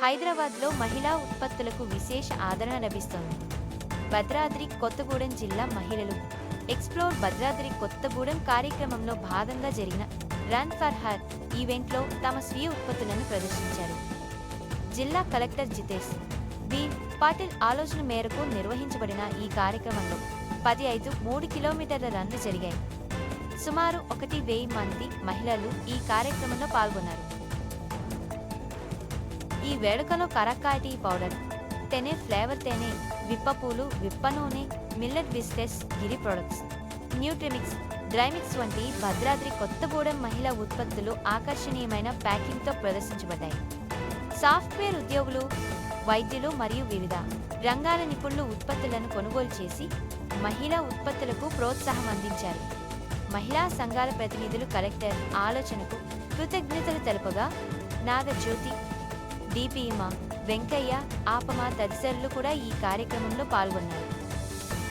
హైదరాబాద్లో మహిళా ఉత్పత్తులకు విశేష ఆదరణ లభిస్తోంది. భద్రాద్రి కొత్తగూడెం జిల్లా మహిళలు ఎక్స్ప్లోర్ భద్రాద్రి కొత్తగూడెం కార్యక్రమంలో భాగంగా జరిగిన రన్ ఫర్ హర్ ఈవెంట్లో తమ స్వీయ ఉత్పత్తులను ప్రదర్శించారు. జిల్లా కలెక్టర్ జితేష్ బి పాటిల్ ఆలోచన మేరకు నిర్వహించబడిన ఈ కార్యక్రమంలో 3 కిలోమీటర్ల రన్లు జరిగాయి. సుమారు 1,000 మంది మహిళలు ఈ కార్యక్రమంలో పాల్గొన్నారు. ఈ వేడుకలో కరక్కాయ టీ పౌడర్, తెనే ఫ్లేవర్ తేనె, విప్పపూలు, విప్ప నూనె, మిల్లెట్ బిస్కెట్స్, గిరి ప్రొడక్ట్స్, న్యూట్రిమిక్స్, డ్రైమిక్స్ వంటి భద్రాద్రి కొత్తగూడెం మహిళా ఉత్పత్తులు ఆకర్షణీయమైన ప్యాకింగ్తో ప్రదర్శించబడ్డాయి. సాఫ్ట్వేర్ ఉద్యోగులు, వైద్యులు మరియు వివిధ రంగాల నిపుణులు ఉత్పత్తులను కొనుగోలు చేసి మహిళా ఉత్పత్తులకు ప్రోత్సాహం అందించారు. మహిళా సంఘాల ప్రతినిధులు కలెక్టర్ ఆలోచనకు కృతజ్ఞతలు తెలుపగా నాగజ్యోతి, డిపిఎమ, వెంకయ్య, ఆపమ తదితరులు కూడా ఈ కార్యక్రమంలో పాల్గొన్నారు.